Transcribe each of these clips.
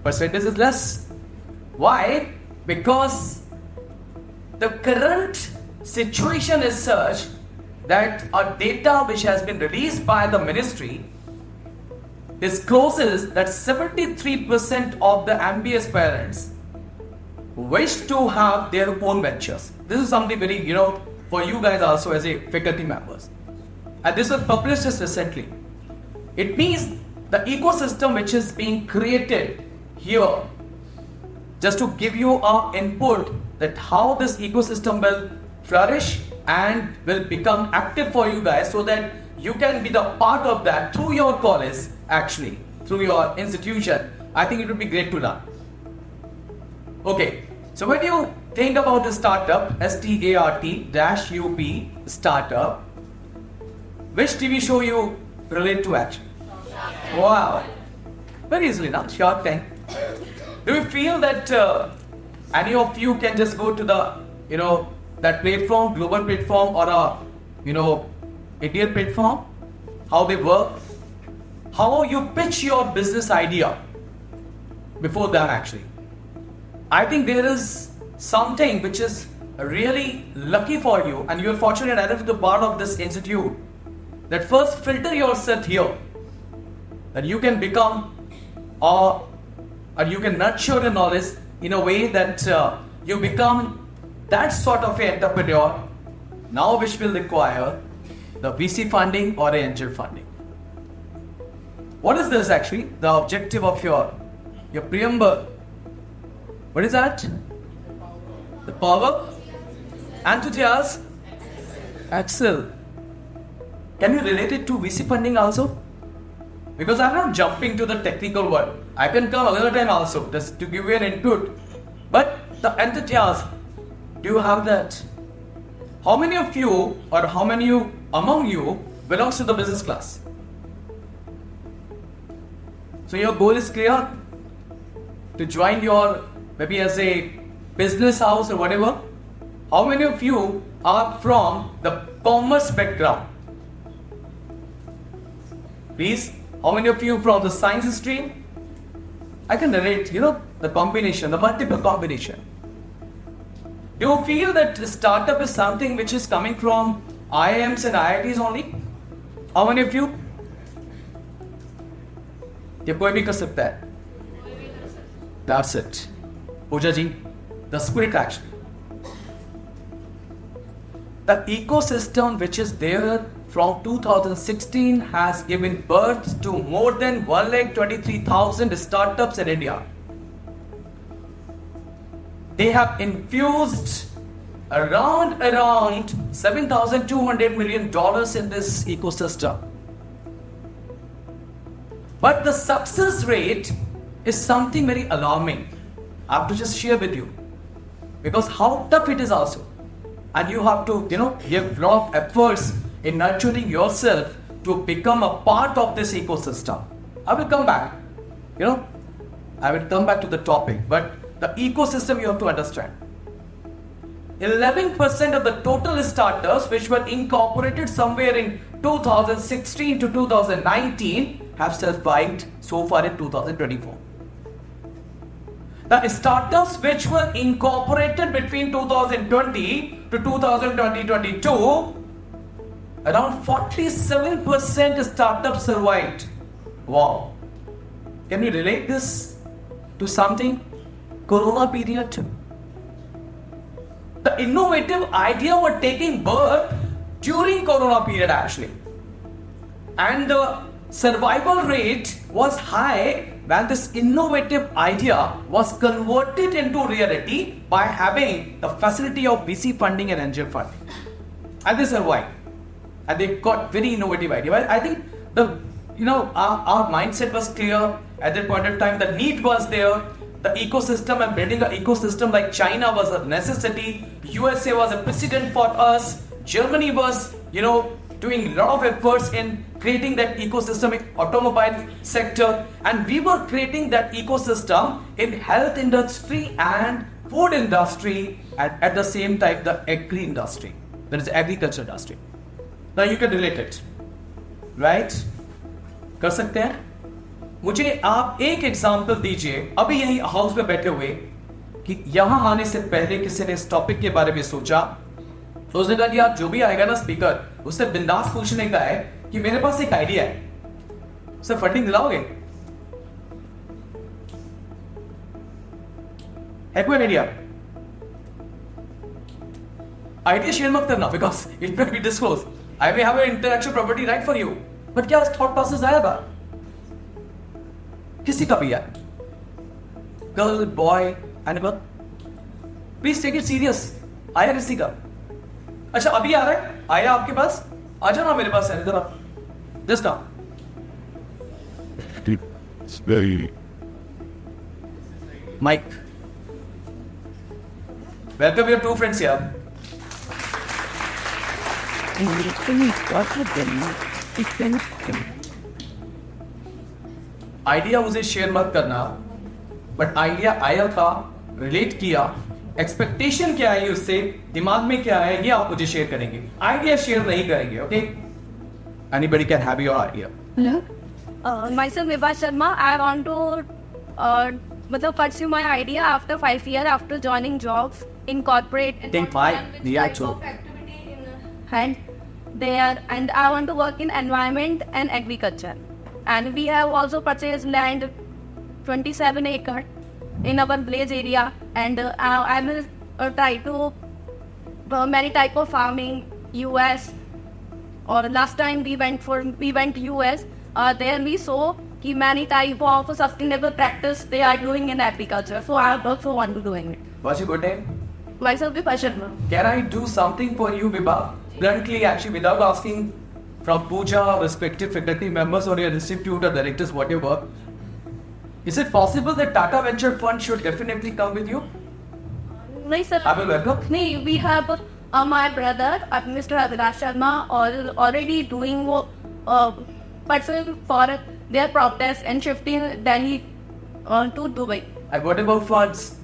percentage is less. Why? Because the current situation is such that a data which has been released by the ministry discloses that 73% of the MBS parents wish to have their own ventures. This is something very, for you guys also as a faculty members. And this was published just recently. It means the ecosystem which is being created here, just to give you an input that how this ecosystem will flourish and will become active for you guys so that you can be the part of that through your college, actually, through your institution. I think it would be great to learn. Okay, so when you think about the startup, START-UP, startup, which TV show you relate to actually? Wow, very easily now, Shark Tank. Do you feel that any of you can just go to the, that platform, global platform or a, Indian platform? How they work? How you pitch your business idea before them actually? I think there is something which is really lucky for you and you're fortunate enough to be part of this institute. That first filter yourself here. That you can become or you can nurture the knowledge in a way that you become that sort of an entrepreneur now which will require the VC funding or angel funding. What is this actually? The objective of your preamble. What is that? The power, enthusiasm, excel. Can you relate it to VC funding also? Because I'm not jumping to the technical word. I can come another time also just to give you an input. But the enthusiasm, do you have that? How many of you or how many among you belongs to the business class? So your goal is clear to join your maybe as a business house or whatever. How many of you are from the commerce background? Please, how many of you from the science stream? I can relate, the combination, the multiple combination. Do you feel that startup is something which is coming from IIMs and IITs only? How many of you? ये कोई भी कर सकता है. That's it. Pooja ji, the spirit actually. The ecosystem which is there from 2016 has given birth to more than 123,000 startups in India. They have infused around $7,200 million in this ecosystem. But the success rate is something very alarming. I have to just share with you. Because how tough it is also. And you have to, give a lot of efforts in nurturing yourself to become a part of this ecosystem. I will come back. I will come back to the topic. But the ecosystem you have to understand. 11% of the total startups which were incorporated somewhere in 2016 to 2019 have survived so far in 2024. The startups which were incorporated between 2020 to 2022, around 47% startups survived. Wow. Can you relate this to something? Corona period. The innovative idea were taking birth during Corona period actually. And the survival rate was high when this innovative idea was converted into reality by having the facility of VC funding and angel funding. And they survived. And they got very innovative idea. I think our mindset was clear at that point of time. The need was there. The ecosystem and building an ecosystem like China was a necessity. USA was a precedent for us. Germany was, doing a lot of efforts in creating that ecosystem in automobile sector. And we were creating that ecosystem in health industry and food industry and at the same time the agri industry. That is agriculture industry. Now you can relate it. Right? कर सकते हैं? मुझे आप एक example दीजिए अभी यही house में बैठे हुए कि यहां आने से पहले किसी ने इस टॉपिक के बारे में सोचा, तो उसने कहा कि यार जो भी आएगा ना स्पीकर, उससे बिंदास पूछने का है कि मेरे पास एक आइडिया है, उसे फंडिंग दिलाओगे? है कोई आइडिया? आइडिया शेयर मत करना because it may be disclose, I may have an intellectual property right for you, but क्या थॉट प्रोसेस आया बात किसी का भी है, girl boy animal, please take it serious. आया किसी का? अच्छा अभी आ रहा है, आया आपके पास? आ जाओ ना मेरे पास, है इधर आप, just now. Mike, welcome your to friends यार। आइडिया मुझे शेयर मत करना, बट आइडिया आया था, रिलेट किया, एक्सपेक्टेशन क्या है उससे, दिमाग में क्या है, ये आप मुझे शेयर करेंगे, आइडिया शेयर नहीं करेंगे। Okay, anybody can have your idea. Hello. Myself Vibha Sharma. I want to pursue my idea after 5 years after joining jobs in corporate. Think five, the actual. And there, and I want to work in environment and agriculture. And we have also purchased land 27 acre in our village area, and I will try to many type of farming US, or last time we went US. There we saw कि many type of sustainable practice they are doing in agriculture, so I also want to doing it. What's your good name? Myself Vibha Sharma. Can I do something for you, Vibha? Bluntly, actually, without asking from Pooja, respective faculty members or your institute or directors, whatever. Is it possible that Tata Venture Fund should definitely come with you? नहीं sir. I will welcome. नहीं, we have my brother, Mr. Abhilash Sharma, already doing pursuing for their protest and shifting Delhi to Dubai. And what about funds?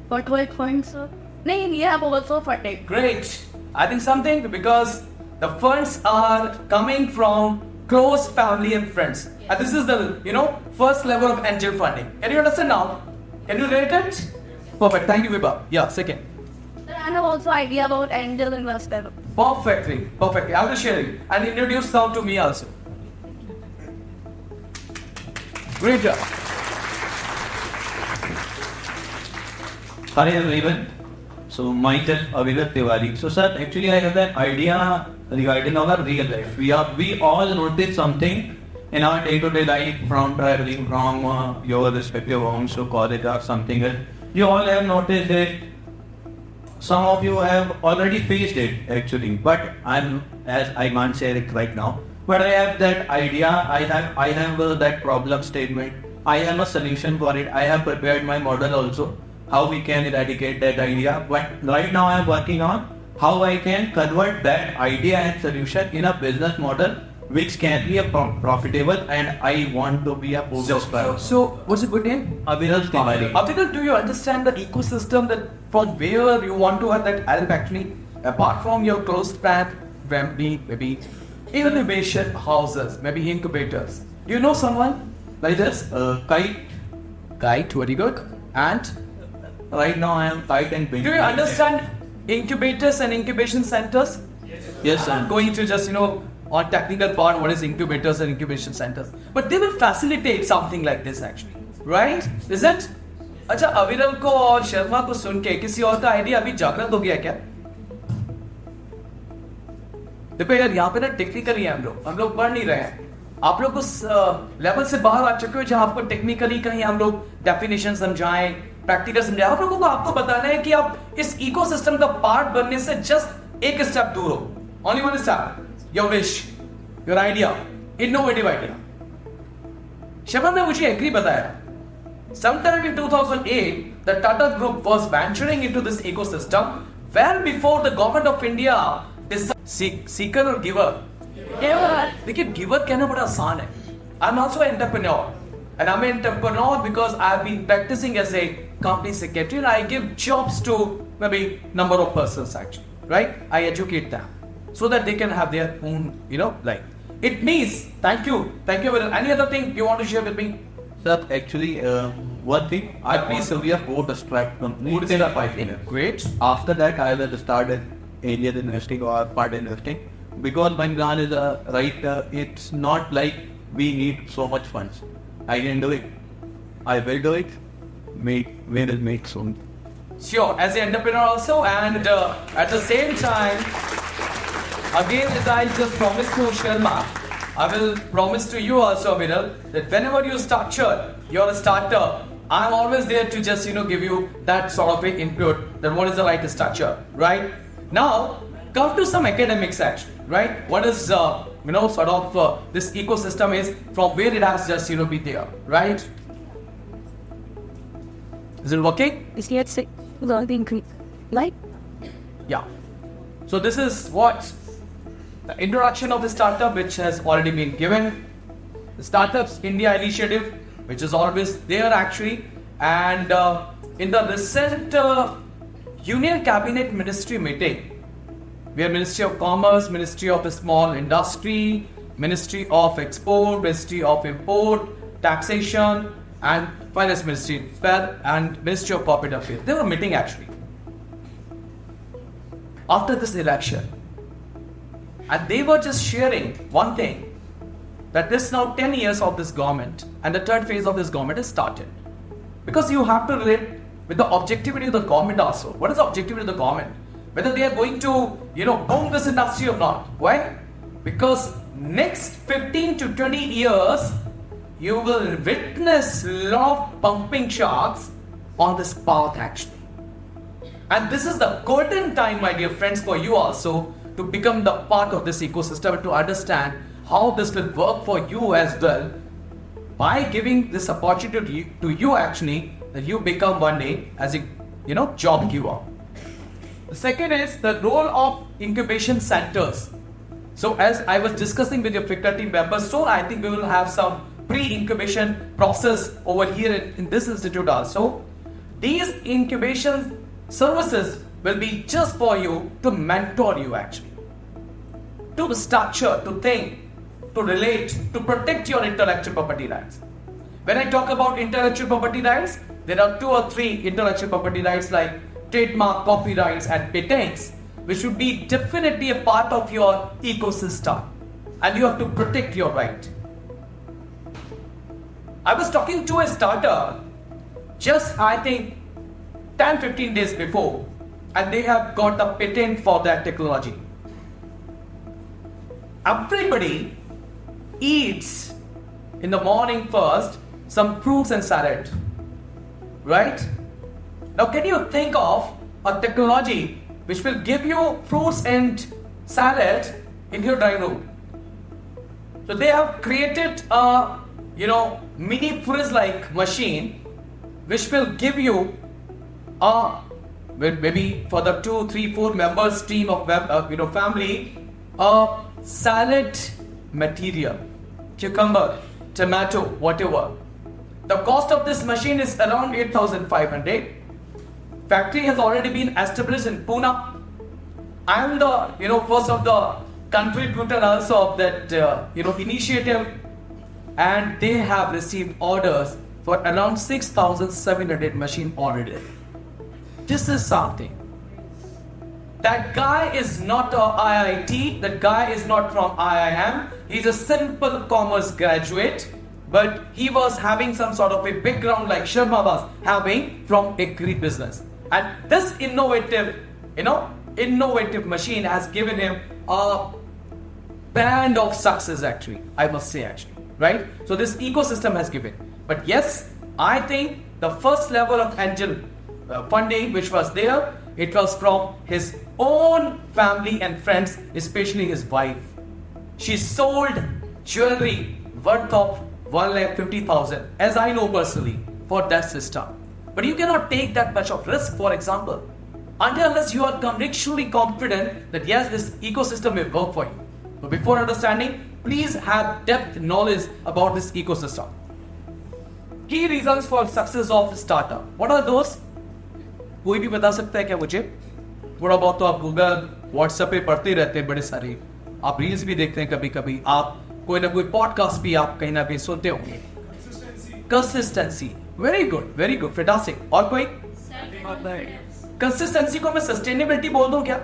What funds? नहीं, we have also funded. Great. I think something because the funds are coming from close family and friends. And this is the, first level of angel funding. Can you understand now? Can you rate it? Perfect. Thank you, Vibha. Yeah, second. Sir, I have also idea about angel investor. Perfectly. Perfectly. I will share it. And introduce some to me also. Great job. Hi everyone. So myself Avigat Tiwari. So sir, actually I have an idea regarding our real life. We all notice something in our day-to-day life, from traveling from your respective homes to college or something else. You all have noticed it. Some of you have already faced it actually, but I can't share it right now. But I have that idea. I have that problem statement. I have a solution for it. I have prepared my model also, how we can eradicate that idea. But right now I am working on how I can convert that idea and solution in a business model which can be a profitable, and I want to be a business person. So, what's your good name? Aviral Tiwari. Aviral, do you understand the ecosystem that from where you want to have that help actually? Apart from your close friend, maybe innovation houses, maybe incubators. Do you know someone like this? Kite, very good. And Right now I am Kite and Pink. do you understand incubators and incubation centers? Yes, sir. I'm going to just, on technical part, what is incubators and incubation centers. But they will facilitate something like this actually. Right? Is it? अच्छा, अविरल को और शर्मा को सुन के किसी और का idea अभी जागृत हो गया क्या? देखो यार, यहाँ पे ना टेक्निकली है हम लोग पढ़ नहीं रहे हैं. आप लोग उस लेवल से बाहर आ चुके हो जहां आपको टेक्निकली कहीं हम लोग डेफिनेशन समझाएं, प्रैक्टिकल समझाएं. आप लोगों को आपको बताना है कि आप इस इकोसिस्टम का पार्ट बनने से जस्ट एक स्टेप दूर हो. Only one step, your wish, your idea, innovative idea. Sharma ने मुझे एग्री बताया. Sometime in 2008, the Tata Group was venturing into this ecosystem well before the government of India decided seeker or giver. देखिए, giver कहना बड़ा आसान है. I'm also an entrepreneur, and I'm an entrepreneur because I've been practicing as a company secretary, and I give jobs to maybe number of persons actually, right? I educate them so that they can have their own, life. it means, thank you, Viral. Any other thing you want to share with me? Sir, actually, one thing, I please we have bootstrap company. Great. After that, I will start an angel investing or part investing. Because my plan is it's not like we need so much funds. I can do it. I will do it. We will make soon. Sure, as an entrepreneur also, and at the same time, again, as I just promised to Sharma, I will promise to you also, Viral, that whenever you structure, you're a starter, I'm always there to just, give you that sort of a input, that what is the right structure, right? Now, come to some academics actually, right? What is, this ecosystem is, from where it has just, been there, right? Is it working? Let's say the increase. Like? Yeah. So this is what the introduction of the startup, which has already been given. The Startups India initiative, which is always there actually. And in the recent Union Cabinet Ministry meeting, where Ministry of Commerce, Ministry of Small Industry, Ministry of Export, Ministry of Import, Taxation, and Finance Ministry, and Ministry of Corporate Affairs, they were meeting actually after this election, and they were just sharing one thing, that this now 10 years of this government and the third phase of this government has started. Because you have to relate with the objectivity of the government also. What is the objectivity of the government? Whether they are going to, boom this industry or not. Why? Because next 15 to 20 years, you will witness a lot of pumping sharks on this path actually. And this is the golden time, my dear friends, for you also to become the part of this ecosystem and to understand how this will work for you as well, by giving this opportunity to you actually, that you become one day as a job giver. The second is the role of incubation centers. So as I was discussing with your faculty members, so I think we will have some pre-incubation process over here in this institute also. These incubation services will be just for you to mentor you actually, to structure, to think, to relate, to protect your intellectual property rights. When I talk about intellectual property rights, there are 2 or 3 intellectual property rights like trademark, copyrights and patents, which should be definitely a part of your ecosystem, and you have to protect your right. I was talking to a startup just I think 10-15 days before, and they have got a patent for that technology. Everybody eats in the morning first some fruits and salad, right? Now can you think of a technology which will give you fruits and salad in your dining room? So they have created a mini fridge-like machine which will give you maybe for the 2, 3, 4 members team of family, a salad material, cucumber, tomato, whatever. The cost of this machine is around 8,500. Factory has already been established in Pune. I am the first of the contributor also of that initiative, and they have received orders for around 6,700 machine already. This is something. That guy is not a IIT, that guy is not from IIM, he's a simple commerce graduate, but he was having some sort of a background like Sharma was having from agri business. And this innovative machine has given him a band of success actually, I must say actually, right? So this ecosystem has given. But yes, I think the first level of angel funding which was there, it was from his own family and friends, especially his wife. She sold jewelry worth of 1,50,000, as I know personally, for that system. But you cannot take that much of risk, for example, unless you are convictionally confident that yes, this ecosystem will work for you. But before understanding, please have depth knowledge about this ecosystem. Key reasons for success of startup. What are those? कोई भी बता सकता है क्या मुझे? थोड़ा बहुत तो आप गूगल, व्हाट्सएप पे पढ़ते रहते हैं बड़े सारे, आप रील्स भी देखते हैं कभी कभी, आप कोई ना कोई पॉडकास्ट भी आप कहीं ना कहीं सुनते होंगे. Consistency, very good, fantastic. और कोई? कंसिस्टेंसी को मैं सस्टेनेबिलिटी बोल दूं क्या?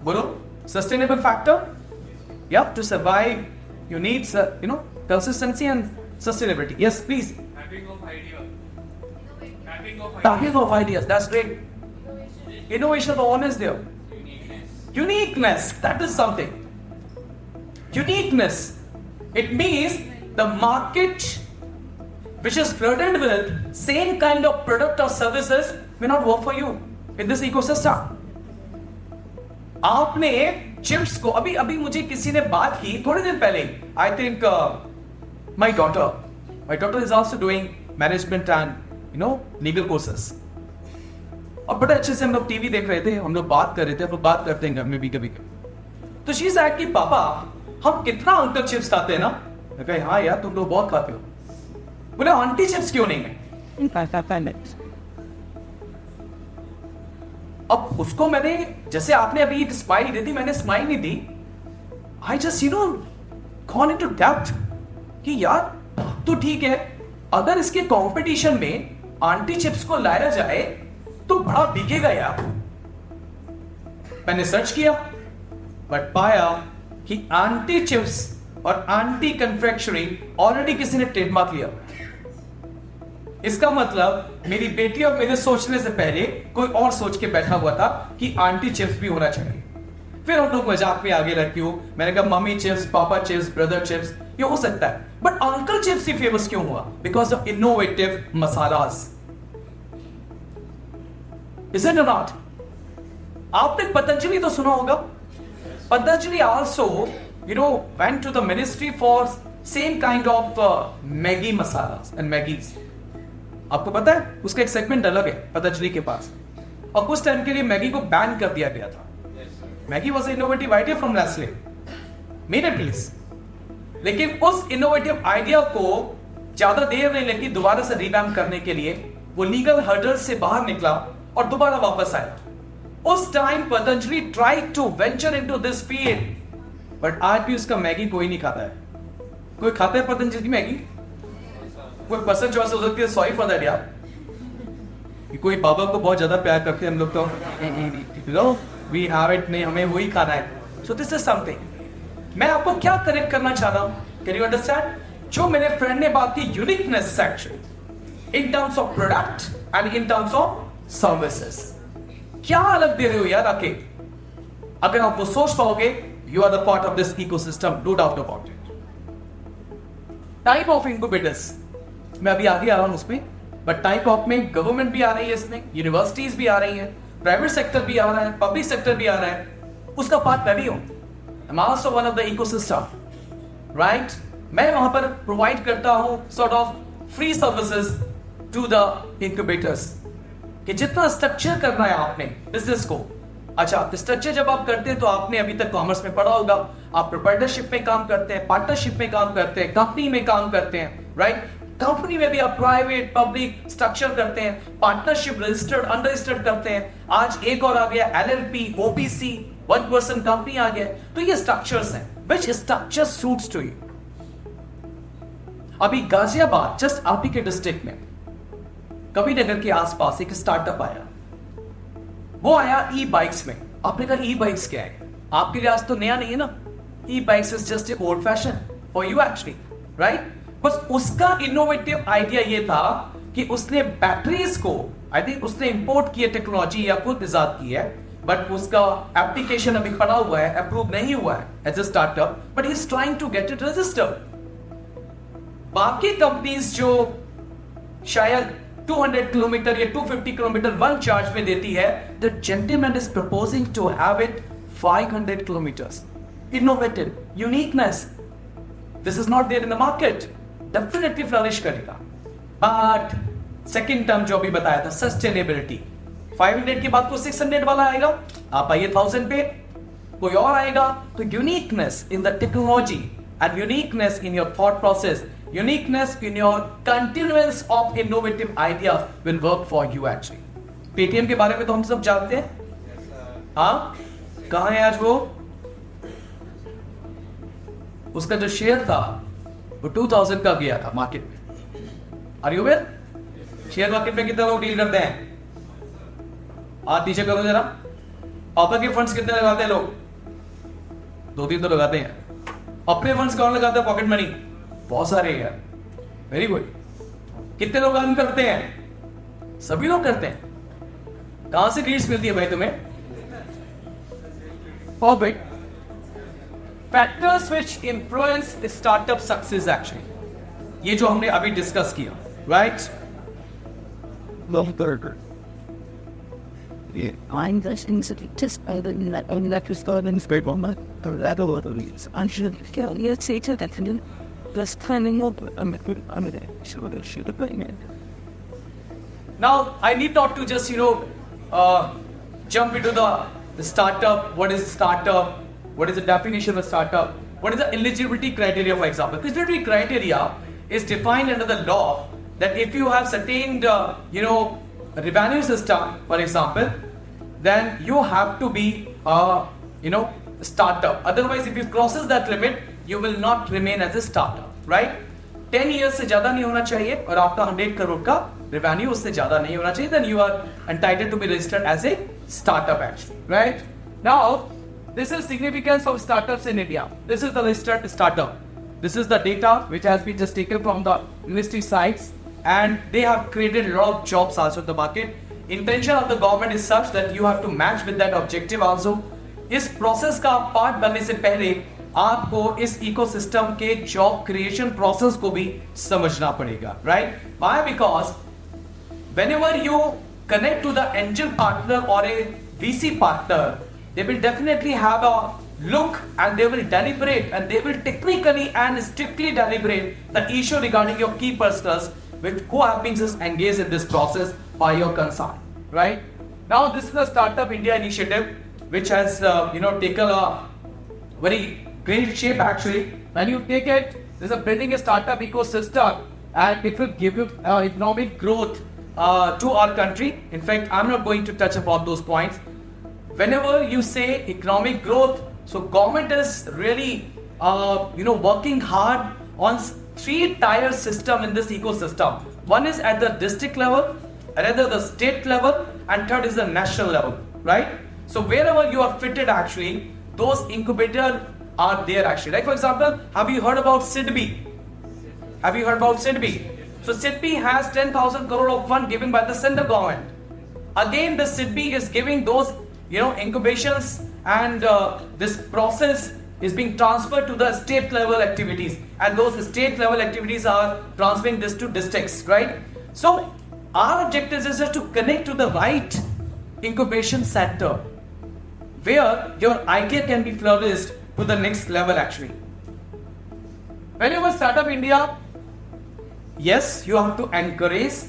बोलो, सस्टेनेबल फैक्टर. या to survive you need consistency and sustainability. Yes please. Tagging of ideas, that's great. Innovation, the one is there. Uniqueness, that is something. Uniqueness, it means the market which is flooded with same kind of product or services may not work for you in this ecosystem. आपने chips को अभी मुझे किसी ने बात की थोड़े दिन पहले. I think my daughter is also doing management and legal courses. और बड़े अच्छे से हम लोग टीवी देख रहे थे, हम लोग बात कर रहे थे, हम लोग बात करते हैं घर में भी कभी कभी. तो शी सेड कि पापा हम कितना अंकल चिप्स खाते हैं ना. मैं कहा हाँ यार तुम लोग बहुत खाते हो. बोले आंटी चिप्स क्यों नहीं है? अब उसको मैंने, जैसे आपने अभी एक स्माइल दी थी, मैंने स्माइल नहीं दी. I just gone into depth कि यार तो ठीक है, अगर इसके कंपटीशन में आंटी चिप्स को लाया जाए तो बड़ा बिकेगा यार. मैंने सर्च किया बट पाया कि आंटी चिप्स और आंटी कन्फेक्शनरी ऑलरेडी किसी ने ट्रेडमार्क लिया. इसका मतलब मेरी बेटी और मेरे सोचने से पहले कोई और सोच के बैठा हुआ था कि आंटी चिप्स भी होना चाहिए. फिर हम लोग मजाक में आगे लड़कियों, मैंने कहा मम्मी चिप्स, पापा चिप्स, ब्रदर चिप्स, ये हो सकता है. But uncle chips he famous क्यों हुआ? Because of innovative masalas. Is it or not? आपने पतंजलि तो सुना होगा. Patanjali also went to the ministry for same kind of Maggi masalas and Maggie's. आपको पता है उसका एक सेगमेंट अलग है पतंजलि के पास. और कुछ टाइम के लिए मैगी को बैन कर दिया गया था. Maggi was innovative idea from Nestle, made it please. लेकिन उस इनोवेटिव आइडिया को ज्यादा देर नहीं लगी दोबारा से रिवैम्प करने के लिए. वो लीगल हर्डल से बाहर निकला और दोबारा वापस आया. उस time Patanjali tried to venture into this field, but आज भी उसका मैगी कोई नहीं खाता है. कोई खाता है पतंजलि की मैगी? कोई पर्सन चॉइस हो सकती है. सॉरी फॉर दैट यार. कोई बाबा को बहुत ज्यादा प्यार करते हैं हम लोग तो वी हैव इट, नहीं हमें वही खाना है. So this is something. मैं आपको क्या कनेक्ट करना चाह रहा हूं, कैन यू अंडरस्टैंड? जो मेरे फ्रेंड ने बात की uniqueness section in terms of product and in terms of services. क्या अलग दे रहे हो यार आके? अगर आप वो सोच पाओगे, you are the part of this ecosystem, no doubt about it. Type of incubators, मैं अभी आगे आ रहा हूं उसमें, बट टाइप ऑफ में गवर्नमेंट भी आ रही है, इसमें यूनिवर्सिटीज भी आ रही है, प्राइवेट सेक्टर भी आ रहा है, पब्लिक सेक्टर भी आ रहा है. उसका पार्ट मैं भी हूं. I'm also one of the ecosystem, right? मैं वहां पर प्रोवाइड करता हूं sort of free services to the incubators. कि जितना स्ट्रक्चर करना है आपने बिजनेस को. अच्छा, स्ट्रक्चर जब आप करते हैं तो आपने अभी तक कॉमर्स में पढ़ा होगा. आप प्रोप्राइटरशिप में काम करते हैं, पार्टनरशिप में काम करते हैं, कंपनी में काम करते हैं, राइट? कंपनी में भी आप प्राइवेट पब्लिक स्ट्रक्चर करते हैं, पार्टनरशिप रजिस्टर्ड अनरजिस्टर्ड करते हैं. आज एक और आ गया LLP, OPC, 1% कंपनी आ गया. तो ये स्ट्रक्चर्स हैं. Which structure suits to you? अभी गाजियाबाद, जस्ट आप ही के डिस्ट्रिक्ट में कबीरनगर के आसपास एक स्टार्टअप आया. वो आया ई बाइक्स में. आपने कहा ई बाइक्स क्या है? आपके लिए आज तो नया नहीं है ना. E bikes is just a old fashion for you actually, right? बस उसका इनोवेटिव आइडिया ये था कि उसने बैटरीज को, आई थिंक उसने इंपोर्ट किया टेक्नोलॉजी या खुद इजाद की है, बट उसका एप्लीकेशन अभी पड़ा हुआ है, अप्रूव नहीं हुआ है as a startup, but he is trying to get it registered. बाकी कंपनीज जो शायद 200 किलोमीटर या 250 किलोमीटर वन चार्ज में देती है, the gentleman is proposing to have it 500 kilometres. Innovative, uniqueness, this is not there in the market. Definitely flourish करेगा. But second term जो अभी बताया था, सस्टेनेबिलिटी, 500 के बाद तो 600 वाला आएगा. आप आइए 1000 पे, कोई और आएगा. तो uniqueness in the technology and uniqueness in your thought process, uniqueness in your continuance of innovative ideas will work for you actually. Paytm के बारे में तो हम सब जानते हैं. हाँ, कहाँ है आज वो? उसका जो शेयर था वो 2000 का गया था मार्केट में। Are you aware? Share market में कितने लोग डील करते हैं? आप नीचे करो जरा। पापा के फंड्स कितने लगाते हैं लोग? 2-3 तो लगाते हैं। अपने फंड्स कौन लगाता है? पॉकेट मनी बहुत सारे हैं यार। Very good. कितने लोग अर्न करते हैं? सभी लोग करते हैं। कहां से लीड्स मिलती है भाई तुम्हें? Orbit. Factors which influence the startup success actually. ये जो हमने अभी डिस्कस किया, right? Long burger. Yeah, I'm just insufficient by the net on that is going in spare one month or that a lot of these. I should get you say to that and just planning up. I'm a should have been it. Now I need not to just jump into the startup. What is startup? What is the definition of a startup? What is the eligibility criteria, for example? The eligibility criteria is defined under the law that if you have certain, revenue system, for example, then you have to be, startup. Otherwise, if you crosses that limit, you will not remain as a startup, right? 10 years से ज्यादा नहीं होना चाहिए और आपका 100 करोड़ का revenue उससे ज्यादा नहीं होना चाहिए. Then you are entitled to be registered as a startup actually, right? Now, this is significance of startups in India. This is the registered startup. This is the data which has been just taken from the university sites, and they have created a lot of jobs also in the market. Intention of the government is such that you have to match with that objective also. इस process का part बनने से पहले आपको इस ecosystem के job creation process को भी समझना पड़ेगा, right? Why? Because whenever you connect to the angel partner or a VC partner, they will definitely have a look and they will deliberate and they will technically and strictly deliberate the issue regarding your key personas with who have been just engaged in this process by your concern, right? Now this is the Startup India initiative which has taken a very great shape actually. When you take it, there's a building a startup ecosystem and it will give you economic growth to our country. In fact, I'm not going to touch upon those points. Whenever you say economic growth, so government is really working hard on 3-tier system in this ecosystem. One is at the district level, another the state level, and third is the national level, right? So wherever you are fitted actually, those incubators are there actually. Like for example, have you heard about SIDBI? Have you heard about SIDBI? So SIDBI has 10,000 crore of fund given by the central government. Again, the SIDBI is giving those incubations, and this process is being transferred to the state level activities, and those state level activities are transferring this to districts, right? So our objective is just to connect to the right incubation center where your idea can be flourished to the next level actually. Whenever Startup India, yes, you have to encourage.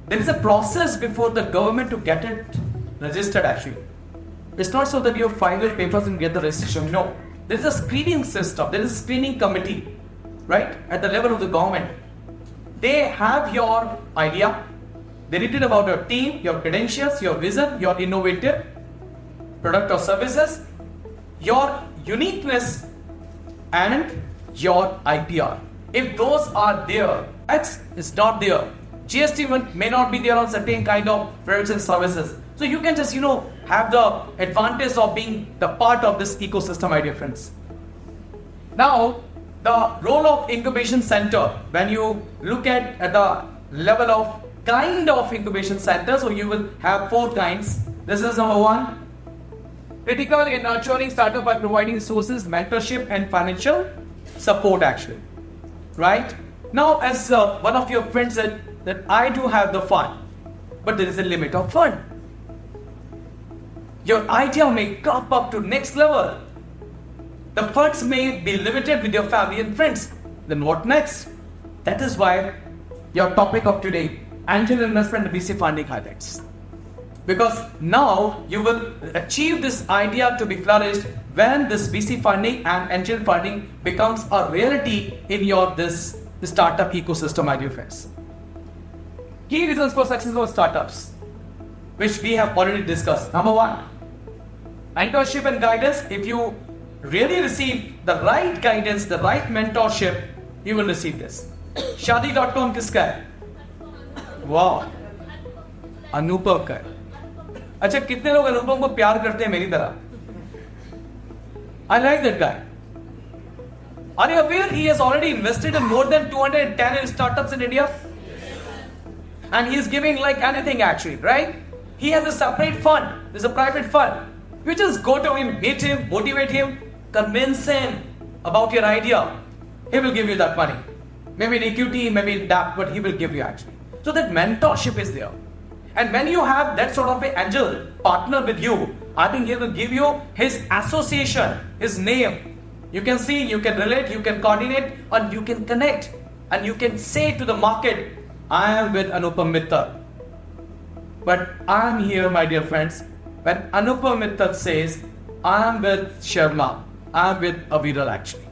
There is a process before the government to get it registered actually. It's not so that you file your papers and get the registration. No. There is a screening system. There is a screening committee, right? At the level of the government. They have your idea. They read it about your team, your credentials, your vision, your innovative product or services, your uniqueness, and your IPR. If those are there, X is not there. GST may not be there on certain kind of products and services. So you can just, have the advantage of being the part of this ecosystem, my dear friends. Now, the role of incubation center, when you look at the level of kind of incubation center, so you will have 4 kinds. This is number 1. Critical in nurturing startup by providing resources, mentorship, and financial support actually. Right? Now, as one of your friends said, that I do have the fund, but there is a limit of fund. Your idea may come up to next level. The funds may be limited with your family and friends. Then what next? That is why your topic of today, angel investment and VC funding highlights. Because now you will achieve this idea to be flourished when this VC funding and angel funding becomes a reality in your this startup ecosystem, my dear friends. Key reasons for success of startups, which we have already discussed. Number 1, mentorship and guidance. If you really receive the right guidance, the right mentorship, you will receive this. Shaadi.com किसका है? वाह, अनुपम का है. अच्छा, कितने लोग अनुपम को प्यार करते हैं मेरी तरह? I like that guy. Are you aware he has already invested in more than 210 startups in India? And he is giving like anything actually, right? He has a separate fund. There's a private fund. You just go to him, meet him, motivate him, convince him about your idea. He will give you that money. Maybe in equity, maybe in that, but he will give you actually. So that mentorship is there. And when you have that sort of an angel partner with you, I think he will give you his association, his name. You can see, you can relate, you can coordinate, and you can connect. And you can say to the market, I am with Anupam Mittal. But I am here, my dear friends, when Anupam Mittal says, I am with Sharma, I am with Aviral actually.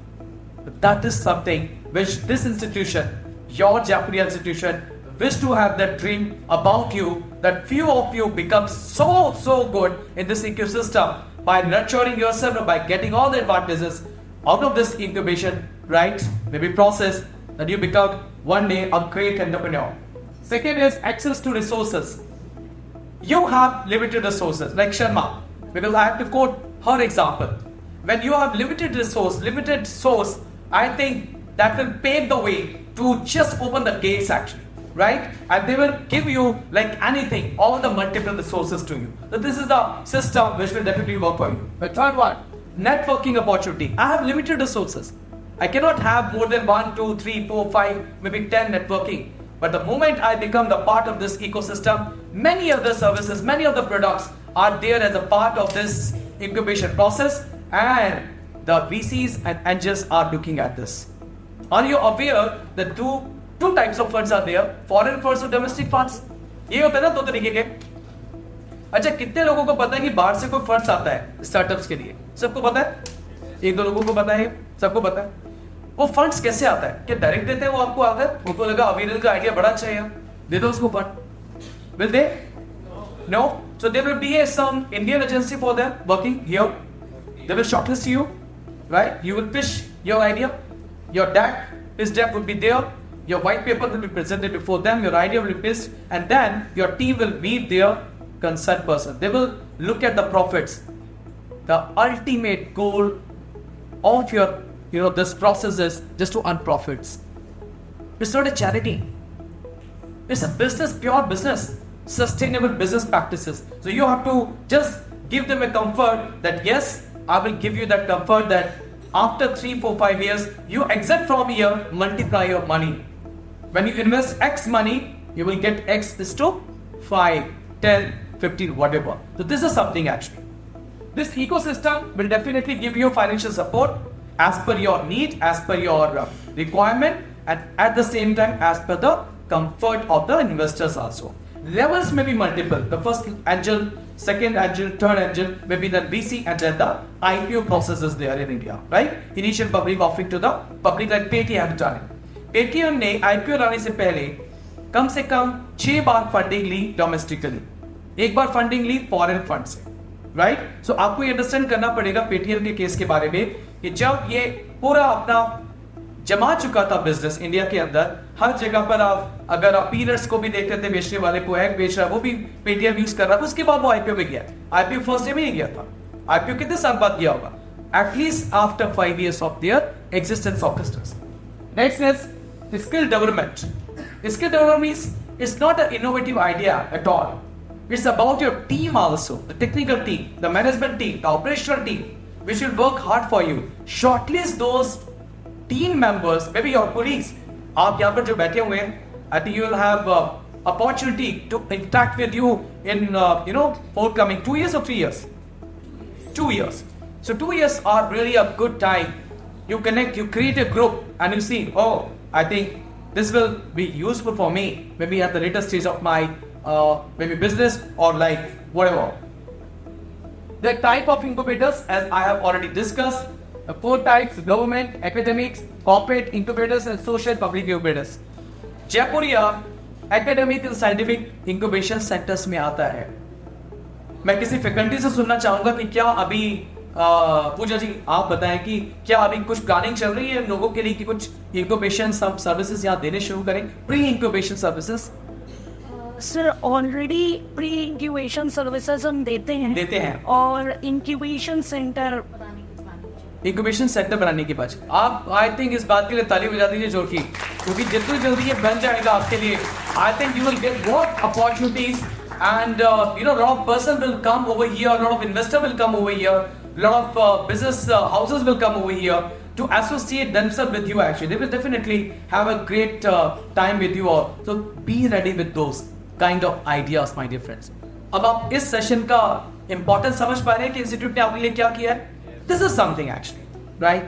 But that is something which this institution, your Japanese institution, wish to have that dream about you, that few of you become so good in this ecosystem by nurturing yourself or by getting all the advantages out of this incubation, right? Maybe process that you become one day a great entrepreneur. Second is access to resources. You have limited resources, like Sharma, because I have to quote her example. When you have limited source, I think that will pave the way to just open the gates actually, right? And they will give you like anything, all the multiple resources to you. So this is the system which will definitely work for you. But third one, networking opportunity. I have limited resources. I cannot have more than 1, 2, 3, 4, 5, maybe 10 networking. But the moment I become the part of this ecosystem, many other services, many other products are there as a part of this incubation process, and the VCs and angels are looking at this. Are you aware that two types of funds are there? Foreign funds और domestic funds. ये होता है ना दो तरीके के. अच्छा, कितने लोगों को पता है कि बाहर से कोई फंड्स आता है स्टार्टअप्स के लिए? सबको पता है? एक दो लोगों को पता है? सबको पता है? वो फंड्स कैसे आता है? क्या डायरेक्ट देते हैं वो आपको आकर? उनको लगा अविरल का आइडिया बड़ा अच्छा है, दे दो उसको fund. Will they? No. So there will be some Indian agency for them working here. They will shortlist you, right? You will pitch your idea. Your deck, his deck will be there. Your white paper will be presented before them. Your idea will be pitched, and then your team will meet their concerned person. They will look at the profits. The ultimate goal of your this process is just to earn profits. It's not a charity. It's a business, pure business, sustainable business practices. So you have to just give them a comfort that yes, I will give you that comfort that after 3, 4, 5 years, you exit from here, multiply your money. When you invest X money, you will get X is to 5, 10, 15, whatever. So this is something actually. This ecosystem will definitely give you financial support as per your need, as per your requirement, and at the same time as per the comfort of the investors also. Levels may be multiple. The first angel, second angel, third angel, maybe the VC, and then the IPO process is there in India, right? Initial public offering to the public, like Paytm have done it. Paytm ने IPO लाने से पहले कम से कम 6 बार funding ली domestically, एक बार funding ली foreign fund से, right? सो आपको ये understand करना पड़ेगा पेटीएम के केस के बारे में कि जब ये पूरा अपना जमा चुका था बिजनेस इंडिया के अंदर, हर जगह पर आप अगर आप पीनट्स को भी देखते थे, बेचने वाले को एग बेच रहा है, वो भी पेटीएम यूज कर रहा था. उसके बाद वो आईपीओ में गया. आईपीओ फर्स्ट डे में ही गया था. आईपीओ कितने साल बाद गया होगा? At least after 5 years of their existence of business. Next is skill development. Skill development is not an innovative idea at all. It's about your team also, the technical team, the management team, the operational team, which will work hard for you. Shortlist those team members, maybe your colleagues. आप यहाँ पर जो बैठे हुए हैं, I think you will have opportunity to interact with you in forthcoming 2 years or 3 years. 2 years. So 2 years are really a good time. You connect, you create a group, and you see, oh, I think this will be useful for me. Maybe at the later stage of my maybe business or like whatever. The type of incubators, as I have already discussed, 4 types: government, academics, corporate incubators, and social public incubators. Jaipuria academic and scientific incubation centers में आता है. मैं किसी faculty से सुनना चाहूंगा कि क्या अभी पूजा जी आप बताएं कि क्या अभी कुछ प्लानिंग चल रही है लोगों के लिए कि कुछ इंक्यूबेशन सर्विसेज यहाँ देने शुरू करें, pre incubation services sir already pre incubation services हम देते हैं और इंक्यूबेशन सेंटर इंक्यूबेशन सेंटर बनाने की बात आप आई थिंक इस बात के लिए ताली बजा दीजिए जोर की, क्योंकि जितनी जल्दी ये बन जाएगा आपके लिए I think you will get more opportunities and lot of person will come over here, lot of investor will come over here, lot of business houses will come over here to associate themselves with you. Actually they will definitely have a great time with you all, so be ready with those kind of ideas my dear friends. अब आप इस session का importance समझ पा रहे हैं कि institute ने आपके लिए क्या किया है. This is something actually right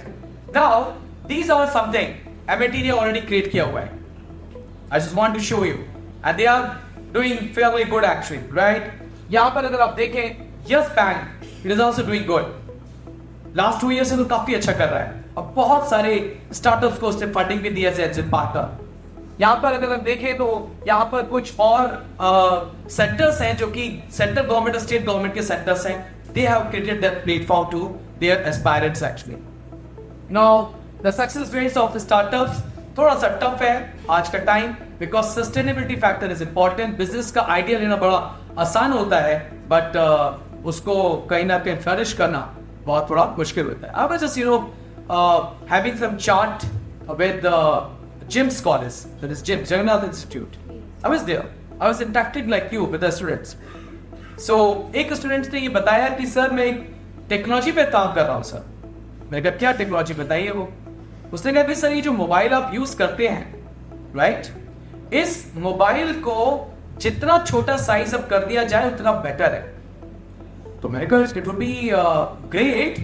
now, these are something MAT ने ऑलरेडी क्रिएट किया हुआ है. I just want to show you and they are doing fairly good actually, right? यहाँ पर अगर आप देखें Yes Bank, it is also doing good. Last 2 years से तो काफी अच्छा कर रहा है. अब बहुत सारे स्टार्टअप्स को उसने फंडिंग भी दिया है एग्जिट पार्टनर. यहाँ पर अगर आप देखें तो यहाँ पर कुछ और सेंटर्स हैं जो कि सेंट्रल गवर्नमेंट और स्टेट गवर्नमेंट के सेंटर्स हैं. They have created that platform to their aspirants actually. Now the success rates of the startups थोड़ा सा टफ है आज का time, because sustainability factor is important. Business का आइडिया लेना बड़ा आसान होता है बट उसको कहीं ना कहीं फ्लरिश करना बहुत थोड़ा मुश्किल होता है. I was just having some chat with JIMS college, that is JIM Jagannath institute. I was there, I was interacting like you with the students. So एक स्टूडेंट ने ये बताया कि सर मैं एक टेक्नोलॉजी पे काम कर रहा हूँ सर. मैंने कहा क्या टेक्नोलॉजी बताइए. वो उसने कहा कि सर ये जो मोबाइल आप यूज करते हैं राइट, इस मोबाइल को जितना छोटा साइज अब कर दिया जाए उतना बेटर है. तो मैंने कहा it would be great,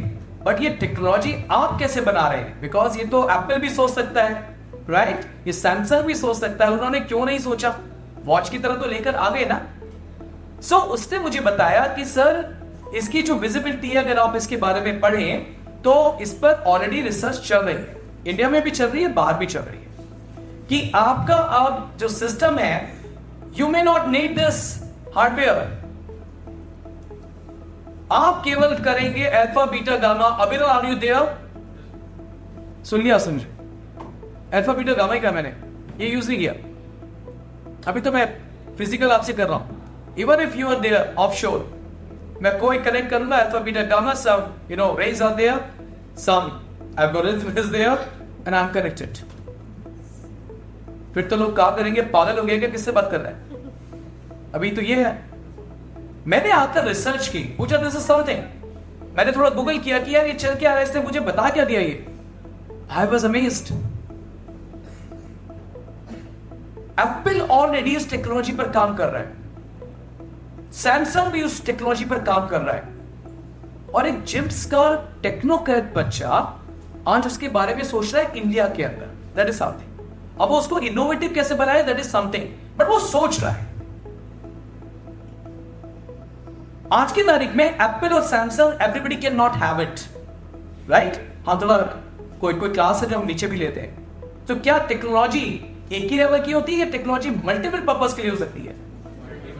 but ये टेक्नोलॉजी आप कैसे बना रहे हैं, बिकॉज ये तो एप्पल भी सोच सकता है राइट, ये सैमसंग भी सोच सकता है. उन्होंने क्यों नहीं सोचा, वॉच की तरह तो लेकर आ गए ना. सो उसने मुझे बताया कि सर इसकी जो विजिबिलिटी है अगर आप इसके बारे में पढ़ें तो इस पर ऑलरेडी रिसर्च चल रही है, इंडिया में भी चल रही है, बाहर भी चल रही है, कि आपका अब जो सिस्टम है you may not need this hardware. आप केवल करेंगे अल्फा बीटा गामा. अभी आर यू देयर, सुन लिया समझे, अल्फा बीटा गामा ही का मैंने ये यूज नहीं किया. अभी तो मैं फिजिकल आपसे कर रहा हूं. Even if you are there offshore, मैं कोई कनेक्ट करूंगा alpha beta gamma, some rays are there, some algorithm is there and I'm connected. फिर तो लोग क्या करेंगे, पागल हो गए कि किससे बात कर रहा है. अभी तो ये है. मैंने आकर रिसर्च की, पूछा दिस इज समथिंग. मैंने थोड़ा गूगल किया कि यार ये चल क्या रहा है, इसने मुझे बता क्या दिया ये. I was amazed. Apple already इस टेक्नोलॉजी पर काम कर रहा है, सैमसंग भी उस टेक्नोलॉजी पर काम कर रहा है, और एक जिम्स का टेक्नोक्रेट बच्चा आज उसके बारे में सोच रहा है इंडिया के अंदर. That is something. अब वो उसको इनोवेटिव कैसे बनाए, दैट इज समथिंग, बट वो सोच रहा है. आज की तारीख में एप्पल और Samsung everybody can not have it right. हम थोड़ा कोई क्लास है जो हम नीचे भी लेते हैं, तो क्या टेक्नोलॉजी एक ही लेवल की होती है, टेक्नोलॉजी मल्टीपल पर्पस के लिए हो सकती है.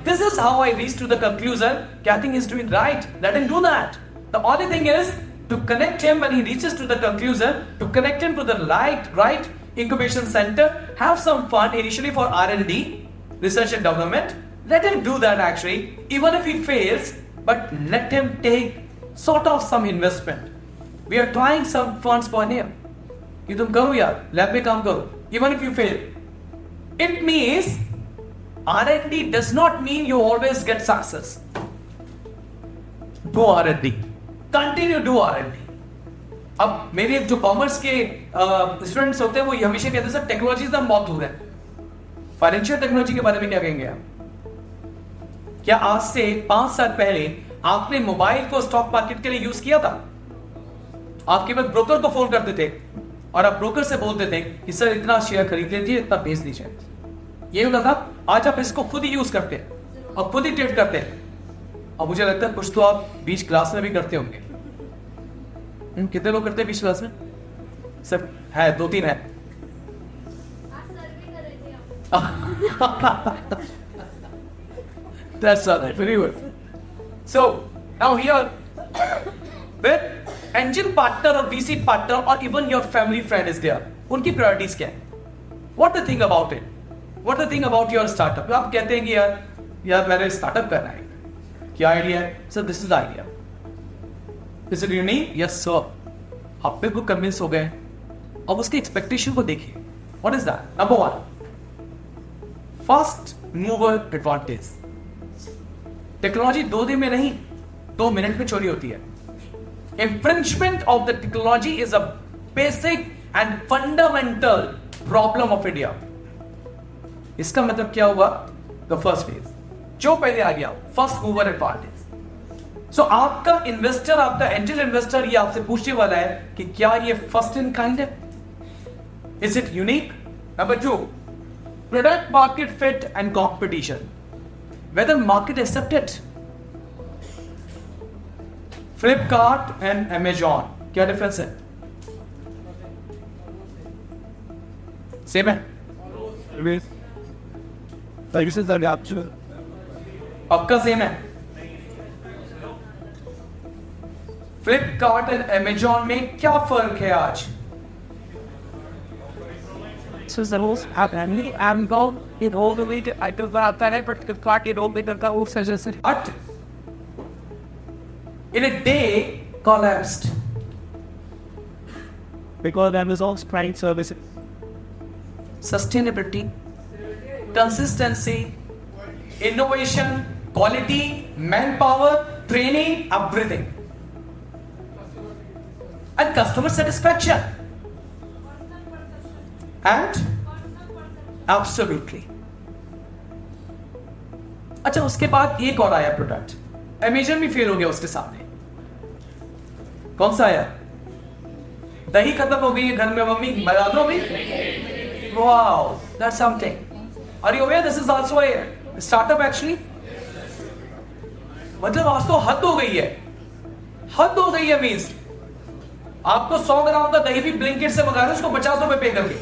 This is how I reached to the conclusion that I think he's doing right. Let him do that. The only thing is to connect him when he reaches to the conclusion, to connect him to the right incubation center, have some fun initially for R&D, research and development. Let him do that actually, even if he fails, but let him take sort of some investment. We are trying some funds for him. कि तुम करो यार, lab में काम करो, even if you fail. It means R&D does not mean you always get success. Do R&D. Continue do R&D. अब मेरे जो कॉमर्स के स्टूडेंट्स होते हैं वो हमेशा कहते हैं सर टेक्नोलॉजी से हम बहुत दूर है. फाइनेंशियल टेक्नोलॉजी के बारे में क्या कहेंगे आप? क्या आज से 5 साल पहले आपने मोबाइल को स्टॉक मार्केट के लिए यूज किया था? आप केवल ब्रोकर को फोन करते थे और आप ब्रोकर से बोलते थे कि सर इतना शेयर खरीद लीजिए, इतना बेच दीजिए. ये होता था. आज आप इसको खुद ही यूज करते हैं और खुद ही ट्रेड करते हैं. और मुझे लगता है कुछ तो आप बीच क्लास में भी करते होंगे. कितने लोग करते हैं बीच क्लास में? सब है, 2-3 है. That's all right. Very good. So now here where angel partner or VC partner or even your family friend is there, उनकी priorities क्या है? What do you think about it? What do you think about your startup? आप कहते हैं कि यार मैंने startup करना है, क्या आइडिया है? Sir this is idea, is it unique? Yes sir. आप पे वो कन्विंस हो गए. अब उसके एक्सपेक्टेशन को देखिए. What is that? Number 1, first mover advantage. Technology 2 दिन में नहीं, 2 मिनट में चोरी होती है. Infringement of the technology is a basic and fundamental problem of India. इसका मतलब क्या हुआ? The first phase, जो पहले आ गया, first mover advantage. So आपका इन्वेस्टर, आपका एंजल इन्वेस्टर ये आपसे पूछने वाला है कि क्या ये फर्स्ट इन काइंड है? Is it unique? Number 2, product market fit and competition. Whether market accept it. Flipkart and Amazon, क्या डिफरेंस है? सेम है? पक्का सेम है? फ्लिपकार्ट एंड अमेजॉन में क्या फर्क है आज? So the rules I'm going in all the way to I do that I but the clock it all the rules suggested. But in a day collapsed Because Amazon's Prime services. Sustainability, consistency, innovation, quality, manpower, training, everything, and customer satisfaction, and absolutely. अच्छा, उसके बाद एक और आया product. Amazon भी fail हो गया उसके सामने. कौन सा आया? दही खत्म हो गई है घर में, मम्मी बना दो भी. Wow, that's something. Are you aware this is also a startup actually? मतलब आज तो हद हो गई है. हद हो गई है मींस आपको 100 ग्राम का दही भी ब्लिंकिट से मंगा रहे उसको 50 रुपए पे करके.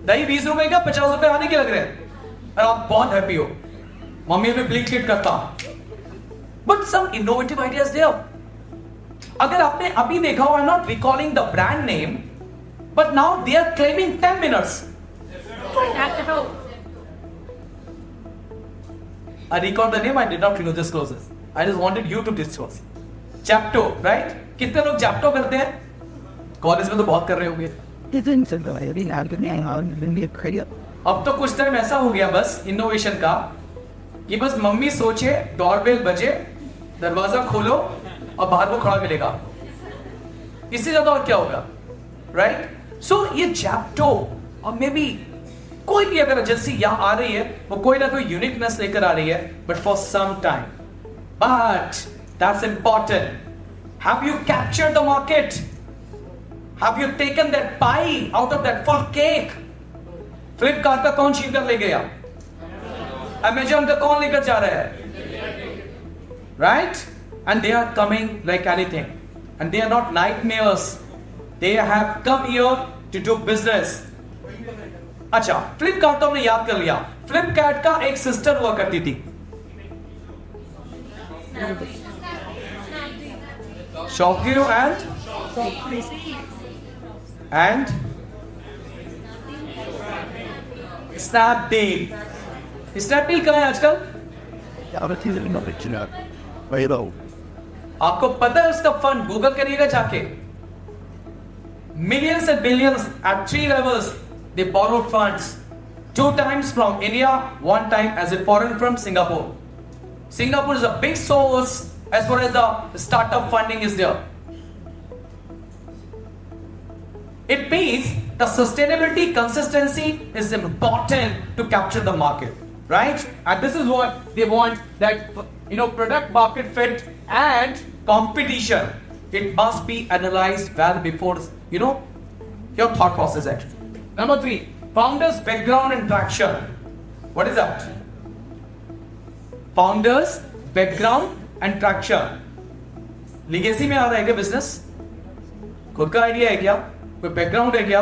दही 20 रुपए का 50 रुपए आने के लग रहे हैं और आप बहुत हैप्पी हो. मम्मी भी ब्लिंकिट करता. But some innovative ideas there. अगर आपने अभी देखा हो, I am not recalling the brand name, but now they are claiming 10 minutes. I recall the name, I did not disclose this. I just wanted you to disclose. Japto, right? कितने लोग Japto करते हैं? College में तो बहुत कर रहे होंगे. अब तो कुछ टाइम ऐसा हो गया बस इनोवेशन का कि बस मम्मी सोचे, डोरबेल बजे, दरवाजा खोलो और बाहर वो खड़ा मिलेगा. इससे ज्यादा और क्या होगा? राइट? सो ये Japto और मे बी कोई भी अगर एजेंसी यहां आ रही है वो कोई ना कोई यूनिकनेस लेकर आ रही है, but for some time. But that's important. Have you captured the market? Have you taken that pie out of that full cake? Flipkart का कौन छीन कर ले गया? अमेजॉन का कौन लेकर जा रहा है? Right? And they are coming like anything, and they are not nightmares. They have come here to do business. अच्छा, फ्लिपकार्ट तो हमने याद कर लिया. फ्लिपकार्ट का एक सिस्टर हुआ करती थी, शॉपडील एंड स्नैपडील. स्नैपडील कहाँ है आजकल? आपको पता है उसका फंड? गूगल करिएगा जाके. Millions and billions at 3 levels. They borrowed funds 2 times from India, 1 time as a foreign from Singapore. Singapore is a big source as far as the startup funding is there. It means the sustainability, consistency is important to capture the market, right? And this is what they want, that product market fit and competition. It must be analyzed well before your thought process actually. Number 3, founders background and traction. What is that? Founders background and traction. Legacy में आ रहा है क्या business? खुद का idea है क्या? कोई background है क्या?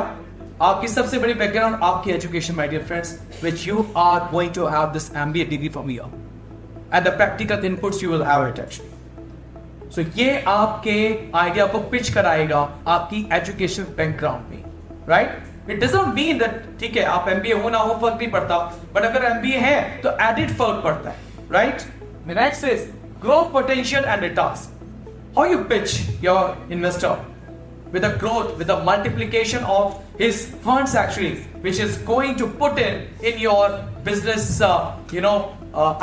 आपकी सबसे बड़ी बैकग्राउंड आपकी education, my dear friends, which you are going to have this MBA degree from here, and the practical inputs you will have it actually. सो ये आपके आइडिया को पिच कराएगा आपकी एजुकेशन बैकग्राउंड में, right? It doesn't mean that ठीक है आप MBA हो ना हो फर्क नहीं पड़ता, बट अगर एमबीए है तो एडिड फर्क पड़ता है, right? Next is growth potential and returns. How you pitch your investor with a growth, with a multiplication of his funds actually, which is going to put in your business,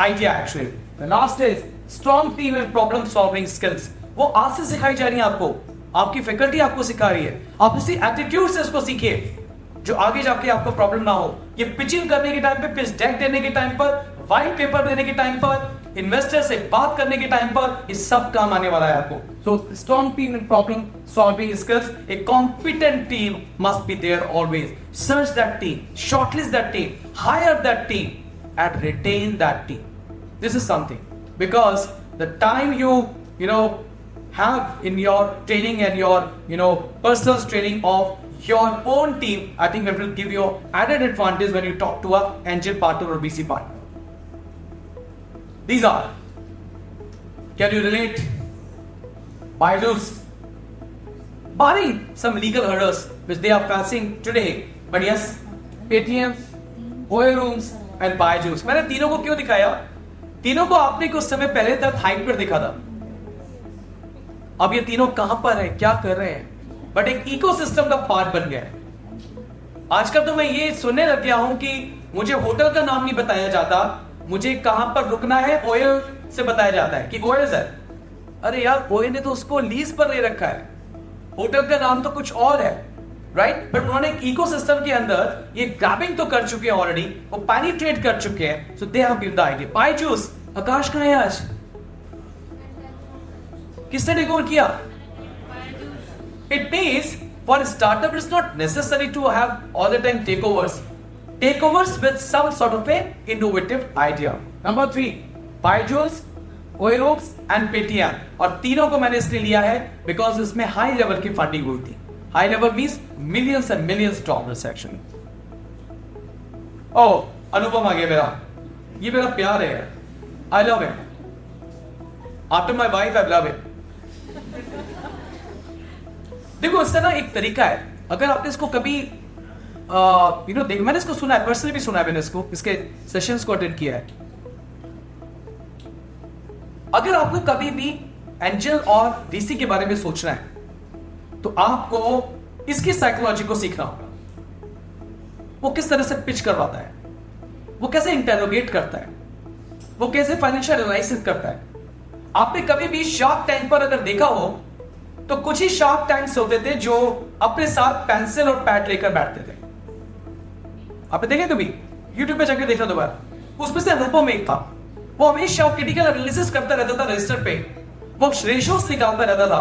idea actually. The last is strong team and problem solving skills. वो आज से सिखाई जा रही है आपको, आपकी faculty आपको सिखा रही है, आप इसी एटीट्यूड से इसको सीखिए जो आगे जाके आपको प्रॉब्लम ना हो. ये पिचिंग करने के टाइम पे, पिच डेक देने के टाइम पर, व्हाइट पेपर देने के टाइम पर, इन्वेस्टर से बात करने के टाइम पर, ये सब काम आने वाला है आपको. So strong team in problem solving skills, a competent team must be there always. Search that team, shortlist that team, hire that team and retain that team. This is something because the time you have in your training and your personal training of your own team, I think it will give you added advantage when you talk to a angel partner or VC partner. These are, can you relate? Byju's barring some legal hurdles which they are facing today, but yes, Paytm, OA Rooms and Byju's. मैंने तीनों को क्यों दिखाया? तीनों को आपने कुछ समय पहले तक हाइट पर दिखा था. अब ये तीनों कहां पर है, क्या कर रहे हैं, बट एक इकोसिस्टम का पार्ट बन गया है. आजकल तो मैं ये सुनने लग गया हूं कि मुझे होटल का नाम नहीं बताया जाता, मुझे कहां पर रुकना है ओएल से बताया जाता है कि ओएल है. अरे यार, ओएल ने तो उसको लीज पर ले रखा है, होटल का नाम तो कुछ और है, राइट? बट उन्होंने एक इकोसिस्टम के अंदर ये ग्रैबिंग तो कर चुके हैं ऑलरेडी, वो पेनिट्रेट कर चुके हैं. So they have given the idea. Byju's, Aakash कहां है आज? किसने टेक ओवर किया? It means for startup it's not necessary to have all the time takeovers with some sort of a innovative idea. Number 3, Byju's, OA Rooms and Paytm. और तीनों को मैंने इसलिए लिया है because इसमें हाई लेवल की फंडिंग हुई थी. High level means millions and millions dollars actually. Oh, Anupam आ गया मेरा. ये मेरा प्यार है. I love him. After my wife, I love him. देखो, इसका ना एक तरीका है. अगर आपने इसको कभी देख, मैंने इसको सुना है, पर्सनली भी सुना है, मैंने इसके सेशंस को अटेंड किया है. अगर आपको कभी भी एंजल और डीसी के बारे में सोचना है तो आपको इसकी साइकोलॉजी को सीखना होगा. वो किस तरह से पिच करवाता है, वो कैसे इंटेरोगेट करता है, वो कैसे फाइनेंशियल एनालिसिस करता है. आपने कभी भी शार्क टैंक पर अगर देखा हो तो कुछ ही शार्क टैंक्स होते थे जो अपने साथ पेंसिल और पैड लेकर बैठते थे. आपने देखे कभी? यूट्यूब पे जाकर देखना दोबारा. उसमें से अनुपम एक था, वो हमेशा क्रिटिकल एनालिसिस करता रहता था रजिस्टर पे, वो रेशियोस निकालता रहता था,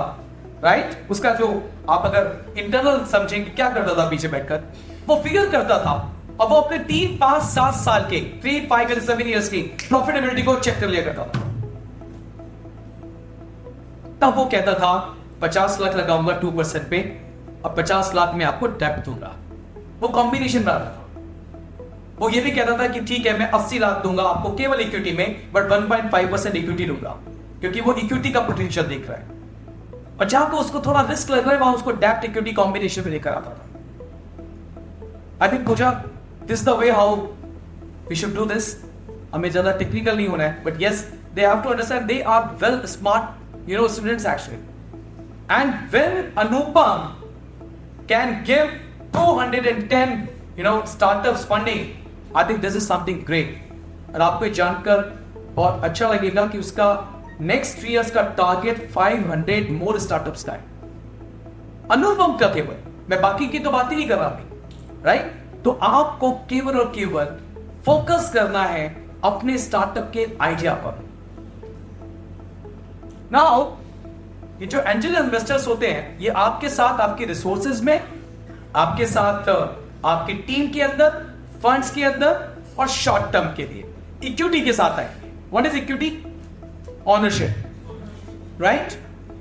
राइट? उसका जो आप अगर इंटरनल समझेंगे क्या करता था पीछे बैठकर, वो फिगर करता था और वो अपने 3, 5, 7 साल के 3, 5 and 7 years की प्रॉफिटेबिलिटी को चेक कर लिया करता था. तब वो कहता था 50 लाख लगाऊंगा 2% पे और 50 लाख में आपको डेप्थ दूंगा. वो कॉम्बिनेशन बना था. वो ये भी कहता था कि ठीक है मैं 80 लाख दूंगा आपको केवल इक्विटी में, बट 1.5% इक्विटी दूंगा, क्योंकि वो इक्विटी का पोटेंशियल देख रहा है. और जहां को उसको थोड़ा रिस्क लग रहा है वहां उसको डेप्थ इक्विटी कॉम्बिनेशन में लेकर आता था. I think Pooja, this the way how we should do this. हमें ज्यादा टेक्निकल नहीं होना है, but yes they have to understand they are well smart students actually. And when Anupam can give 210 startups funding, I think this is something great. और आपको जानकर बहुत अच्छा लगेगा कि उसका नेक्स्ट 3 years का टारगेट 500 मोर स्टार्टअप्स का है. अनुपम का केवल, मैं बाकी की तो बात ही नहीं कर रहा हूं, राइट? तो आपको केवल और केवल फोकस करना है अपने स्टार्टअप के आइडिया पर. नाउ ये जो एंजल इन्वेस्टर्स होते हैं, ये आपके साथ आपके रिसोर्सेज में, आपके साथ आपकी टीम के अंदर, फंड्स के अंदर और शॉर्ट टर्म के लिए इक्विटी के साथ आएंगे. What is equity? Ownership, right?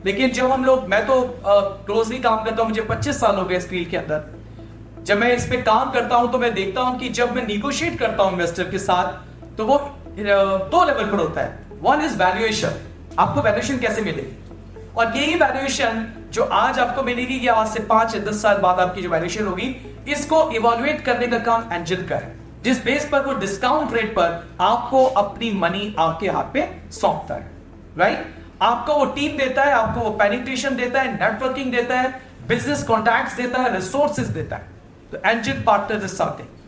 लेकिन जब हम लोग, मैं तो क्लोजली काम करता हूं, मुझे 25 साल हो गए इस फील्ड के अंदर. जब मैं इस पे काम करता हूं तो मैं देखता हूं कि जब मैं निगोशिएट करता हूं इन्वेस्टर के साथ तो वो 2 लेवल पर होता है. One is valuation. आपको वैल्यूएशन कैसे मिलेगी? और यही वैल्यूएशन जो आज आपको मिलेगी कि आज से 5 या 10 साल बाद आपकी जो वैल्यूएशन होगी, इसको इवोल्युएट करने का काम एंजल का है, जिस बेस पर वो डिस्काउंट रेट पर आपको अपनी मनी आपके हाथ पे सौंपता है, राइट? आपको वो टीम देता है, आपको वो पेनिट्रेशन देता है, नेटवर्किंग देता है, बिजनेस कॉन्टैक्ट्स देता है, रिसोर्सेज देता है। तो एंजल पार्टनर्स इज समथिंग